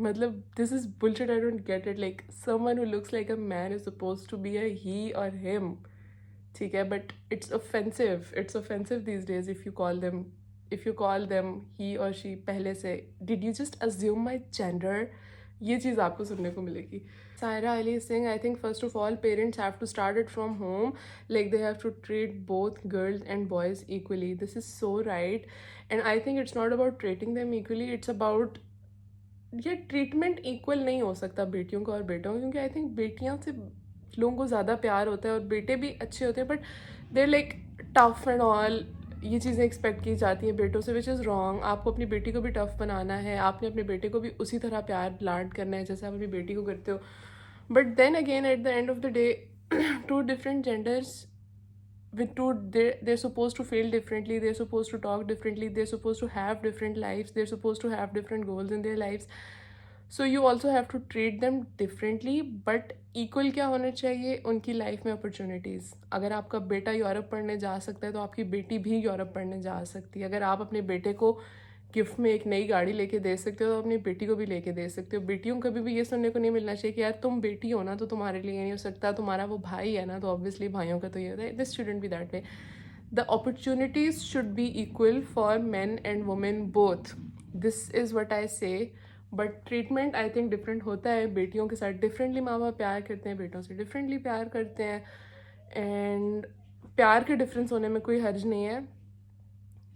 मतलब this is bullshit. I don't get it. Like someone who looks like a man is supposed to be a he or him. ठीक है, but it's offensive. It's offensive these days if you call them he or she पहले से. Did you just assume my gender? ये चीज़ आपको सुनने को मिलेगी. Saira Ali is saying, I think first of all parents have to start it from home. Like they have to treat both girls and boys equally. This is so right. And I think it's not about treating them equally. It's about, ये treatment equal नहीं हो सकता बेटियों का और बेटों का, क्योंकि आई थिंक बेटियां से लोगों को ज़्यादा प्यार होता है और बेटे भी अच्छे होते हैं, but there like tough and all. ये चीज़ें एक्सपेक्ट की जाती हैं बेटों से, विच इज़ रॉन्ग. आपको अपनी बेटी को भी टफ बनाना है, आपने अपने बेटे को भी उसी तरह प्यार लाड करना है जैसे आप अपनी बेटी को करते हो. But then again at the end of the day two different genders with two, they're supposed to feel differently, they're supposed to talk differently, they're supposed to have different lives, they're supposed to have different goals in their lives. So you also have to treat them differently, but equal क्या होना चाहिए उनकी life में opportunities. अगर आपका बेटा Europe पढ़ने जा सकता है तो आपकी बेटी भी यूरोप पढ़ने जा सकती है। अगर आप अपने बेटे को गिफ्ट में एक नई गाड़ी लेके दे सकते हो तो अपनी बेटी को भी लेके दे सकते हो। बेटियों को कभी भी ये सुनने को नहीं मिलना चाहिए कि यार तुम बेटी हो ना तो तुम्हारे लिए ये नहीं हो सकता, तुम्हारा वो भाई है ना तो ऑब्वियसली भाइयों का तो ये होता है। This shouldn't be that way. The opportunities should be equal for men and women both. This is what I say. But treatment I think different होता है। बेटियों के साथ डिफरेंटली माँ बाप प्यार करते हैं, बेटों से डिफरेंटली प्यार करते हैं। एंड प्यार के डिफरेंस होने में कोई हर्ज नहीं है,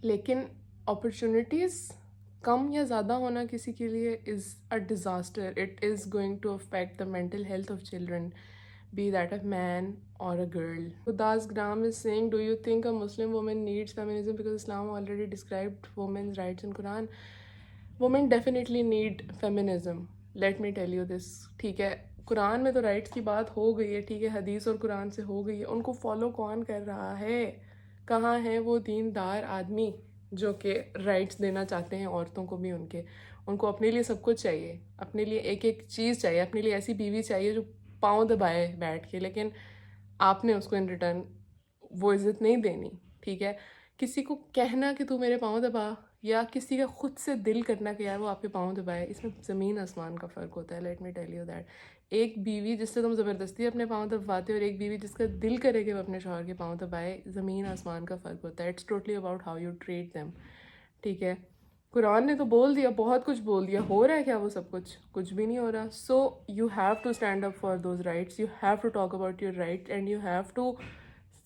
लेकिन अपॉर्चुनिटीज़ कम या ज़्यादा होना किसी के लिए is a disaster. It is going to affect the mental health of children, be that a man or a girl. Udas Gram is saying, do you think a Muslim woman needs feminism because Islam already described women's rights in Quran? Women definitely need feminism. Let me tell you this. ठीक है, कुरान में तो rights की बात हो गई है, ठीक है, हदीस और कुरान से हो गई है। उनको फॉलो कौन कर रहा है? कहाँ हैं वो दीनदार आदमी जो कि राइट्स देना चाहते हैं औरतों को भी उनके? उनको अपने लिए सब कुछ चाहिए, अपने लिए एक एक चीज़ चाहिए, अपने लिए ऐसी बीवी चाहिए जो पाँव दबाए बैठ के, लेकिन आपने उसको इन रिटर्न वो इज़्ज़त नहीं देनी। ठीक है, किसी को कहना कि तू मेरे पाँव दबा या किसी का खुद से दिल करना कि यार वो आपके पाँव दबाए, इसमें ज़मीन आसमान का फ़र्क होता है। Let me tell you that. एक बीवी जिससे तुम ज़बरदस्ती अपने पाँव दबाते हो और एक बीवी जिसका दिल करे कि वो अपने शौहर के पाँव दबाए, ज़मीन आसमान का फ़र्क होता है। It's totally about how you treat them. ठीक है, कुरान ने तो बोल दिया, बहुत कुछ बोल दिया, हो रहा है क्या वो सब कुछ? कुछ भी नहीं हो रहा। So you have to stand up for those rights, you have to talk about your right and you have to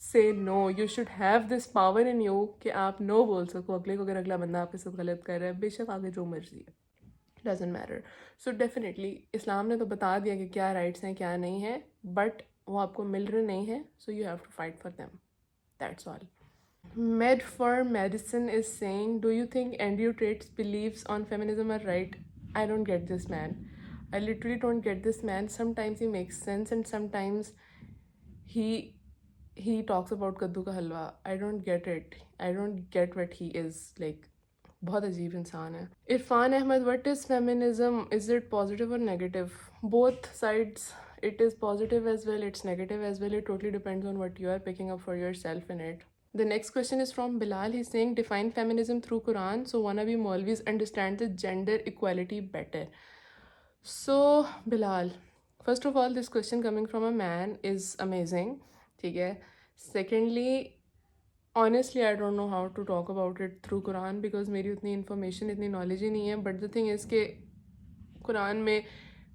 say no. You should have this power in you कि आप नो बोल सको अगले को। अगर अगला बंदा आपके साथ गलत कर रहा है, बेशक आगे जो मर्जी है, डजेंट मैटर। सो डेफिनेटली इस्लाम ने तो बता दिया कि क्या राइट्स हैं क्या नहीं है, बट वो आपको मिल रहे नहीं हैं, so you have to fight for them, that's all. Med for Medicine is saying, do you think Andrew Tate's beliefs on feminism are right? I don't get this man. I literally don't get this man. Sometimes he makes sense and sometimes he he talks about kaddu ka halwa. I don't get it. I don't get what he is like. बहुत अजीब इंसान है. Irfan Ahmad, what is feminism? Is it positive or negative? Both sides. It is positive as well, it's negative as well. It totally depends on what you are picking up for yourself in it. The next question is from Bilal. He's saying, define feminism through Quran so wannabe Maulvis understand the gender equality better. So, Bilal, first of all, this question coming from a man is amazing. ठीक है. Secondly, honestly, I don't know how to talk about it through Quran because मेरी उतनी information, इतनी knowledge ही नहीं है. But the thing is कि कुरान में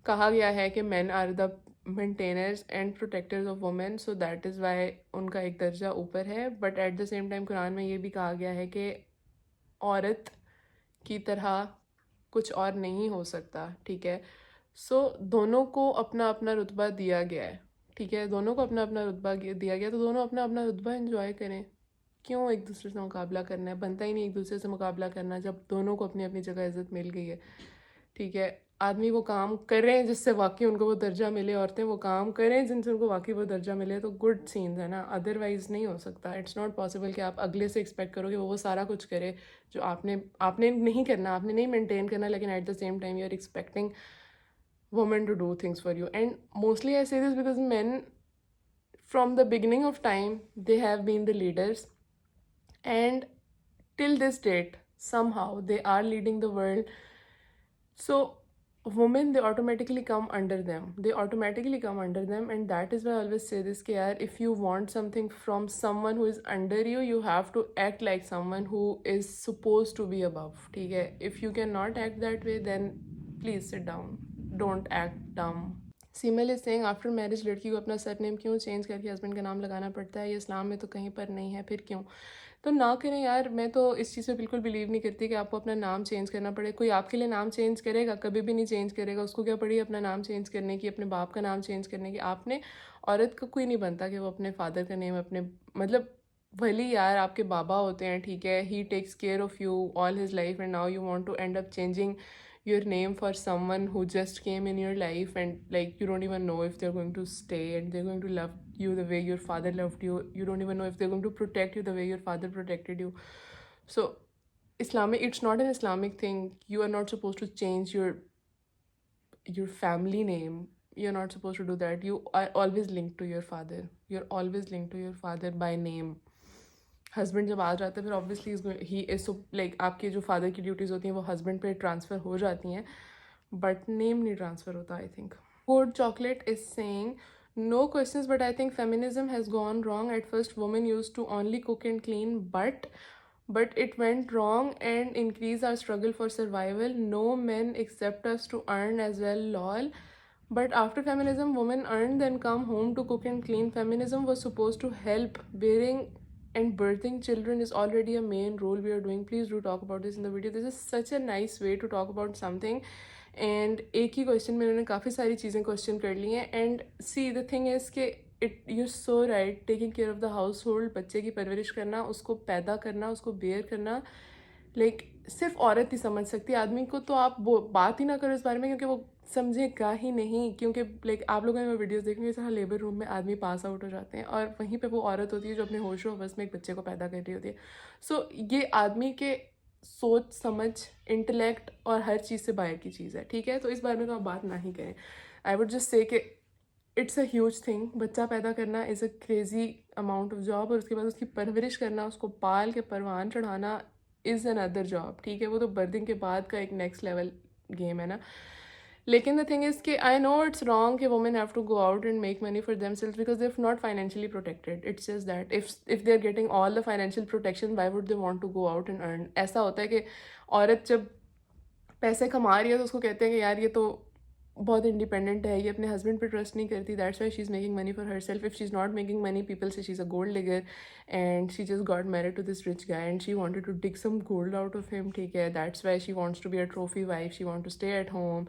कहा गया है कि men are the maintainers and protectors of women, so that is why उनका एक दर्जा ऊपर है. But at the same time Quran में ये भी कहा गया है कि औरत की तरह कुछ और नहीं हो सकता. ठीक है, सो दोनों को अपना अपना रुतबा दिया गया है. ठीक है, दोनों को अपना अपना रुतबा दिया गया, तो दोनों अपना अपना रुतबा इंजॉय करें. क्यों एक दूसरे से मुकाबला करना है? बनता ही नहीं एक दूसरे से मुकाबला करना जब दोनों को अपनी अपनी जगह इज्जत मिल गई है. ठीक है, आदमी वो काम करें जिससे वाकई उनको वो दर्जा मिले, औरतें वो काम करें जिनसे उनको वाकई वो दर्जा मिले, तो गुड सीन्स है ना. अदरवाइज़ नहीं हो सकता. इट्स नॉट पॉसिबल कि आप अगले से एक्सपेक्ट करो कि वो सारा कुछ करे जो आपने आपने नहीं करना, आपने नहीं मेंटेन करना, लेकिन at the same time you are expecting women to do things for you. And mostly I say this because men from the beginning of time they have been the leaders, and till this date somehow they are leading the world. So women, they automatically come under them, and that is why I always say this कि यार, if you want something from someone who is under you, you have to act like someone who is supposed to be above. ठीक है, if you cannot act that way, then please sit down, don't act dumb. Seemal is saying, after marriage लड़की को अपना surname क्यों change करके husband का नाम लगाना पड़ता है? ये इस्लाम में तो कहीं पर नहीं है, फिर क्यों? तो ना करें यार. मैं तो इस चीज़ पे बिल्कुल बिलीव नहीं करती कि आपको अपना नाम चेंज करना पड़े. कोई आपके लिए नाम चेंज करेगा? कभी भी नहीं चेंज करेगा. उसको क्या पड़ी अपना नाम चेंज करने की, अपने बाप का नाम चेंज करने की? आपने, औरत का कोई नहीं बनता कि वो अपने फादर का नेम अपने, मतलब भली यार आपके बाबा होते हैं, ठीक है, he takes care of you all his life, and now you want to end up changing your name for someone who just came in your life, and like you don't even know if they're going to stay and they're going to love you the way your father loved you. You don't even know if they're going to protect you the way your father protected you. So Islamic, it's not an Islamic thing. You are not supposed to change your your family name. You're not supposed to do that. You are always linked to your father. You're always linked to your father by name. Husband जब आ जाता है फिर obviously he is like आपकी जो father की duties होती हैं वो हस्बैंड पे ट्रांसफ़र हो जाती हैं, बट नेम नहीं ट्रांसफ़र होता I think. Gold Chocolate is saying, no questions, but I think feminism has gone wrong. At first, women used to only cook and clean, but it went wrong and increased our struggle for survival. No men accept us to earn as well, lol. But after feminism, women earn then come home to cook and clean. Feminism was supposed to help. Bearing and birthing children is already a main role we are doing. Please do talk about this in the video. This is such a nice way to talk about something. And एक ही question में उन्होंने काफ़ी सारी चीज़ें question कर ली हैं. And see the thing is कि it you so right, taking care of the household, बच्चे की परवरिश करना, उसको पैदा करना, उसको बेयर करना, लाइक सिर्फ औरत ही समझ सकती है. आदमी को तो आप वो बात ही ना करो इस बारे में, क्योंकि वो समझेगा ही नहीं. क्योंकि लाइक आप लोगों ने वो वीडियोस देखेंगे जहाँ लेबर रूम में आदमी पास आउट हो जाते हैं और वहीं पे वो औरत होती है जो अपने होश हवस में एक बच्चे को पैदा कर रही होती है. सो ये आदमी के सोच समझ, इंटेलेक्ट और हर चीज़ से बाहर की चीज़ है, ठीक है. तो इस बारे में तो आप बात ना ही करें. आई वुड जस्ट से कि इट्स अ ह्यूज थिंग. बच्चा पैदा करना is a crazy amount of job, और उसके बाद उसकी परवरिश करना, उसको पाल के परवान चढ़ाना इज़ एन अदर जॉब, ठीक है. वो तो बर्थिंग के बाद का एक नेक्स्ट लेवल गेम है ना. लेकिन द थिंग इज़ कि आई नो इट्स रॉन्ग कि women have to go out and make money for themselves because they are not financially protected. It's just that if they are getting all the financial protection, why would they want to go out and earn. ऐसा होता है कि औरत जब पैसे कमा रही है तो उसको कहते हैं कि यार ये तो बहुत इंडिपेंडेंट है, ये अपने हस्बैंड पे ट्रस्ट नहीं करती, that's why she is making money for herself. If she is not making money, people say she is a gold digger and she just got married to this rich guy and she wanted to dig some gold out of him, ठीक है. That's why she wants to be a trophy wife, she want to stay at home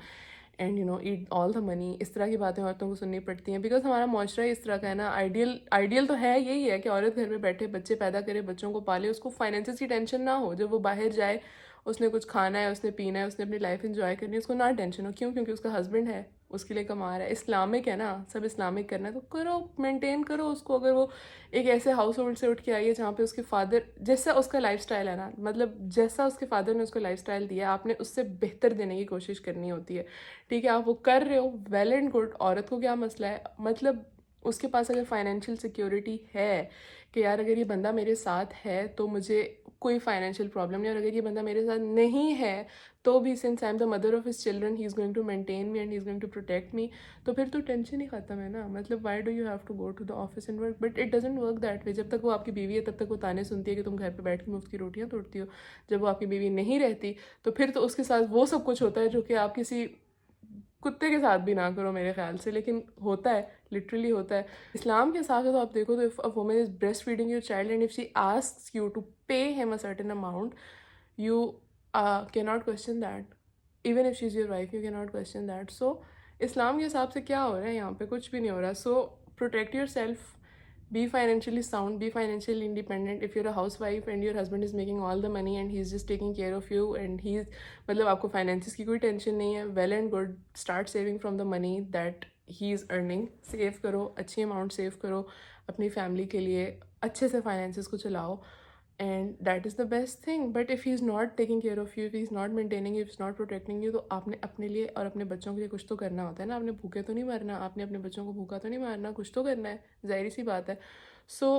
and you know eat all the money. इस तरह की बातें औरतों को सुननी पड़ती हैं बिकॉज हमारा माशरा इस तरह का है ना. आइडियल तो है यही है कि औरत घर में बैठे बच्चे पैदा करे, बच्चों को पाले, उसको फाइनेंसेस की टेंशन ना हो. जब वो बाहर जाए, उसने कुछ खाना है, उसने पीना है, उसने अपनी लाइफ एंजॉय करनी है, उसको ना टेंशन हो. क्यों? क्योंकि उसका हस्बैंड है, उसके लिए कमा रहा है. इस्लामिक है ना, सब इस्लामिक करना है तो करो, मेंटेन करो उसको. अगर वो एक ऐसे हाउस होल्ड से उठ के आई है जहाँ पे उसके फादर जैसा उसका लाइफस्टाइल है ना, मतलब जैसा उसके फादर ने उसको लाइफस्टाइल दिया, आपने उससे बेहतर देने की कोशिश करनी होती है, ठीक है. आप वो कर रहे हो, वेल एंड गुड. औरत को क्या मसला है, मतलब उसके पास अगर फाइनेंशियल सिक्योरिटी है कि यार अगर ये बंदा मेरे साथ है तो मुझे कोई फाइनेंशियल प्रॉब्लम नहीं, और अगर ये बंदा मेरे साथ नहीं है तो भी since I am the mother of his children he is going to maintain me and he is going to protect me, तो फिर तो टेंशन ही ख़त्म है ना. मतलब why do you have to go to the office and work. But it doesn't work that way. जब तक वो आपकी बीवी है तब तक वो ताने सुनती है कि तुम घर पर बैठ के मुफ्त की रोटियाँ तोड़ती हो. जब वो आपकी बीवी नहीं रहती तो फिर तो उसके साथ वो सब कुछ होता है जो कि आप किसी कुत्ते के साथ भी ना करो मेरे ख्याल से, लेकिन होता है, लिटरली होता है. इस्लाम के हिसाब से तो आप देखो तो if a woman is breastfeeding your child and if she asks you to pay him a certain amount, you cannot question that. Even if she's your wife, you cannot question that. So इस्लाम के हिसाब से क्या हो रहा है यहाँ पे? कुछ भी नहीं हो रहा. So protect yourself, be financially sound, be financially independent. If you're a housewife and your husband is making all the money and he's just taking care of you and he's मतलब आपको finances की कोई tension नहीं है, well and good. Start saving from the money that he is earning. Save करो, अच्छी amount save करो अपनी family के लिए, अच्छे से finances को चलाओ. And that is the best thing. But if he's not taking care of you, if he's not maintaining you, if he's not protecting you, तो आपने अपने लिए और अपने बच्चों के लिए कुछ तो करना होता है ना. आपने भूखे तो नहीं मरना, आपने अपने बच्चों को भूखा तो नहीं मारना, कुछ तो करना है, जाहिर सी बात है. So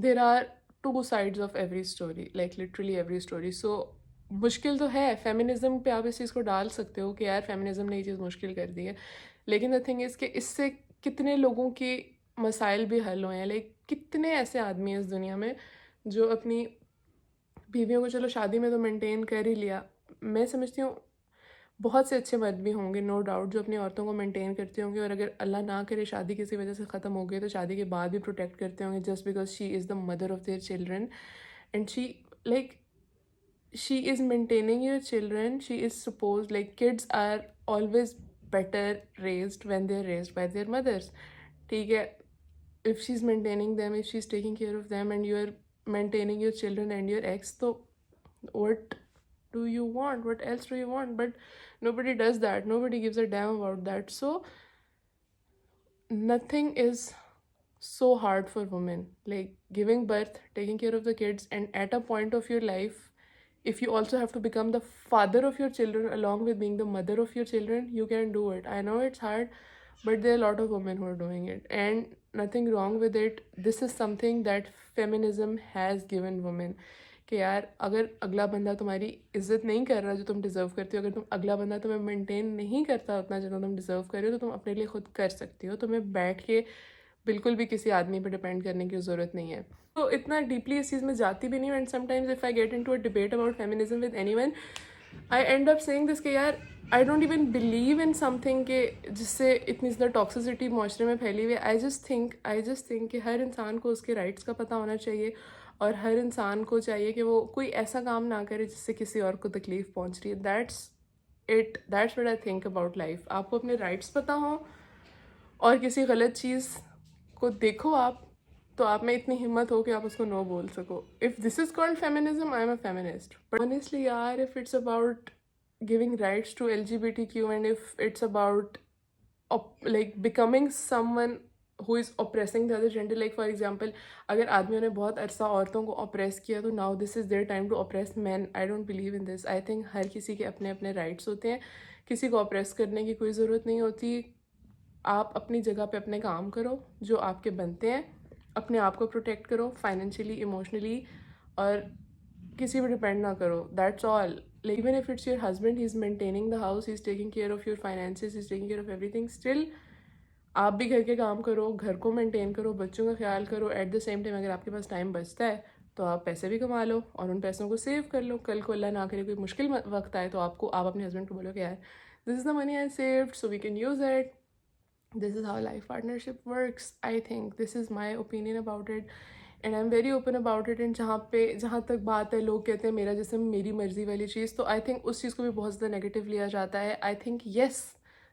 there are two sides of every story, like literally every story. So मुश्किल तो है. फेमिनिज्म पे आप इस चीज़ को डाल सकते हो कि यार फेमिनिज्म ने ये चीज़ मुश्किल कर दी है, लेकिन द थिंग इज़ कि इससे कितने लोगों के मसाइल भी हल हुए हैं. लाइक कितने ऐसे आदमी हैं इस दुनिया में जो अपनी बीवियों को चलो शादी में तो मेंटेन कर ही लिया. मैं समझती हूँ बहुत से अच्छे मर्द भी होंगे नो डाउट जो अपनी औरतों को मेंटेन करते होंगे, और अगर अल्लाह ना करे शादी किसी वजह से ख़त्म हो गई तो शादी के बाद भी प्रोटेक्ट करते होंगे just because she is the mother of their children and she like she is maintaining your children. She is supposed, like, kids are always better raised when they're raised by their mothers, ठीक है. If she's maintaining them, if she's taking care of them and you're maintaining your children and your ex, so what do you want? What else do you want? But nobody does that. Nobody gives a damn about that. So nothing is so hard for women, like giving birth, taking care of the kids, and at a point of your life if you also have to become the father of your children along with being the mother of your children, you can do it. I know it's hard, but there are a lot of women who are doing it, and nothing wrong with it. This is something that feminism has given women, कि यार अगर अगला बंदा तुम्हारी इज्जत नहीं कर रहा जो तुम डिज़र्व करती हो, अगर तुम अगला बंदा तुम्हें मेंटेन नहीं करता उतना जितना तुम डिज़र्व कर रहे हो, तो तुम अपने लिए खुद कर सकती हो। तुम्हें बैठ के बिल्कुल भी किसी आदमी पे डिपेंड करने की ज़रूरत नहीं है। तो इतना डीपली इस चीज़ में जाती भी नहीं हूँ, and sometimes if I get into a debate about feminism with anyone, I and up saying this कि यार I don't even believe in something के जिससे इतनी ज़्यादा टॉक्सिसिटी माशरे में फैली हुई है। आई जस्ट थिंक कि हर इंसान को उसके राइट्स का पता होना चाहिए, और हर इंसान को चाहिए कि वो कोई ऐसा काम ना करे जिससे किसी और को तकलीफ़ पहुंच रही है। That's what I think about life. आपको अपने राइट्स पता हो और किसी गलत चीज़ को देखो आप, तो आप में इतनी हिम्मत हो कि आप उसको नो बोल सको। If this is called feminism, I am a feminist. But honestly यार, if it's about giving rights to LGBTQ, and if it's about like becoming someone who is oppressing the other gender, like for example अगर आदमियों ने बहुत अरसा औरतों को oppress किया, तो now this is their time to oppress men. I don't believe in this. I think हर किसी के अपने अपने rights होते हैं, किसी को oppress करने की कोई ज़रूरत नहीं होती। आप अपनी जगह पे अपने काम करो जो आपके बनते हैं, अपने आप को प्रोटेक्ट करो फाइनेंशियली, इमोशनली, और किसी पे डिपेंड ना करो। That's all. Like even if it's your husband, he's maintaining the house, he's taking care of your finances, he's taking care of everything, still आप भी घर के काम करो, घर को मेंटेन करो, बच्चों का ख्याल करो। एट द सेम टाइम अगर आपके पास टाइम बचता है तो आप पैसे भी कमा लो और उन पैसों को सेव कर लो। कल को अल्लाह ना करे कोई मुश्किल वक्त आए तो आप अपने हस्बैंड को बोलो कि यार this is the money I saved so we can use it. This is how life partnership works. I think this is my opinion about it, and I am very open about it. And जहाँ तक बात है, लोग कहते हैं मेरा जिस्म मेरी मर्ज़ी वाली चीज़, तो आई थिंक उस चीज़ को भी बहुत ज़्यादा नेगेटिव लिया जाता है। आई थिंक येस,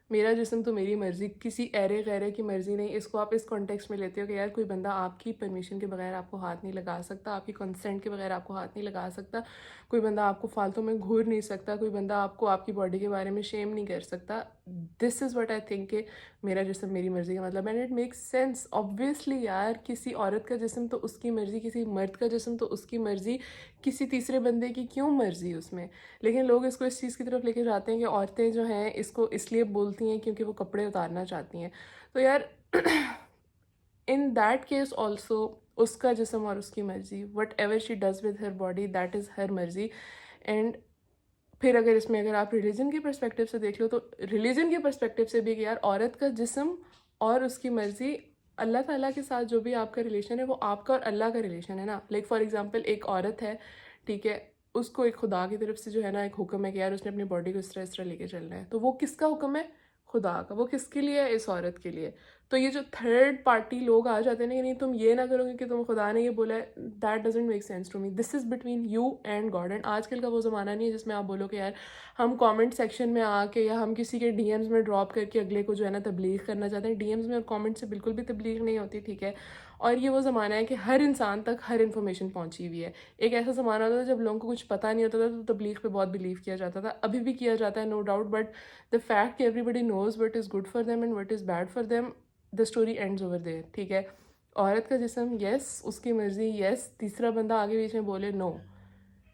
मेरा जिस्म तो मेरी मर्ज़ी, किसी ऐरे गैरे की मर्ज़ी नहीं। इसको आप इस कॉन्टेक्स्ट में लेते हो कि यार कोई बंदा आपकी परमिशन के बगैर आपको हाथ नहीं लगा सकता, आपकी कंसेंट के बगैर आपको हाथ नहीं लगा सकता, कोई बंदा आपको फालतू में घूर नहीं सकता, कोई बंदा आपको आपकी बॉडी के बारे में शेम नहीं कर सकता। This is what I think कि मेरा जिस्म मेरी मर्ज़ी का मतलब। And it makes sense obviously यार, किसी औरत का जिस्म तो उसकी मर्ज़ी, किसी मर्द का जिस्म तो उसकी मर्ज़ी, किसी तीसरे बंदे की क्यों मर्ज़ी उसमें। लेकिन लोग इसको इस चीज़ की तरफ लेके जाते हैं कि औरतें जो हैं इसको इसलिए बोलती हैं क्योंकि वो कपड़े उतारना चाहती हैं। तो यार इन दैट केस ऑल्सो उसका जिस्म और उसकी मर्ज़ी, what ever she does with her body that is her मर्ज़ी। एंड फिर अगर आप रिलीजन के पर्सपेक्टिव से देख लो, तो रिलीजन के पर्सपेक्टिव से भी कि यार औरत का जिस्म और उसकी मर्ज़ी, अल्लाह ताला के साथ जो भी आपका रिलेशन है वो आपका और अल्लाह का रिलेशन है ना। लाइक फॉर एग्जांपल एक औरत है, ठीक है, उसको एक खुदा की तरफ से जो है ना एक हुक्म है कि यार उसने अपनी बॉडी को इस तरह लेके चलना है, तो वो किसका हुक्म है? खुदा का। वो किसके लिए है? इस औरत के लिए। तो ये जो थर्ड पार्टी लोग आ जाते हैं ना कि नहीं तुम ये ना करोगे कि तुम खुदा ने ये बोला है, that doesn't make sense to me. This is between you and God. And आजकल का वो ज़माना नहीं है जिसमें आप बोलो कि यार हम कमेंट सेक्शन में आके या हम किसी के DMs में ड्रॉप करके अगले को जो है ना तबलीग करना चाहते हैं। DMs में और कमेंट से बिल्कुल भी तबलीग नहीं होती, ठीक है। और ये वो ज़माना है कि हर इंसान तक हर इन्फॉर्मेशन पहुंची हुई है। एक ऐसा ज़माना होता था जब लोगों को कुछ पता नहीं होता था तो तबलीग पे बहुत बिलीव किया जाता था, अभी भी किया जाता है no doubt. But the fact कि everybody knows what is good for them and what is bad for them, the story ends over there, ठीक है। औरत का जिस्म यस, उसकी मर्ज़ी यस, तीसरा बंदा आगे बीच में बोले नो,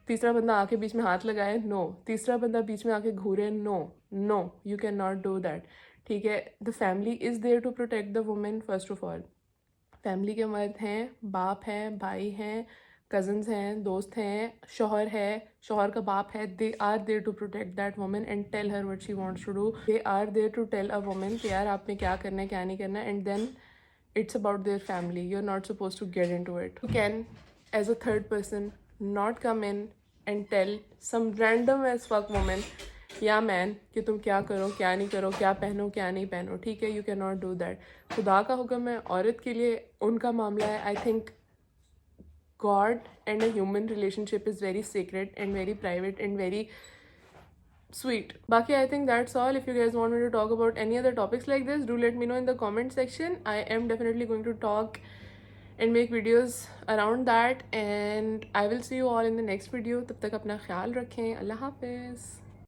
तीसरा बंदा आके बीच में हाथ लगाए नो, तीसरा बंदा बीच में आके घूरे no, no you can not do that, ठीक है। The family is there to protect the women first of all. Family के मर्द हैं, बाप हैं, भाई हैं, कज़न्स हैं, दोस्त हैं, शौहर है, शौहर का बाप है। They are there to protect that women and tell her what she wants to do. They are there to tell a women कि यार आपने क्या करना है क्या नहीं करना है, and then it's about their family. You're not supposed to get into it. You can, as a third person, not come in and tell some random as fuck woman या मैन कि तुम क्या करो क्या नहीं करो, क्या पहनो क्या नहीं पहनो, ठीक है। You can not do that. खुदा का हुक्म है, औरत के लिए उनका मामला है। I think God and a human relationship is very sacred and very private and very sweet. Baki, I think that's all. If you guys want me to talk about any other topics like this, do let me know in the comment section. I am definitely going to talk and make videos around that, and I will see you all in the next video. तब तक अपना ख्याल रखें. Allah Hafiz.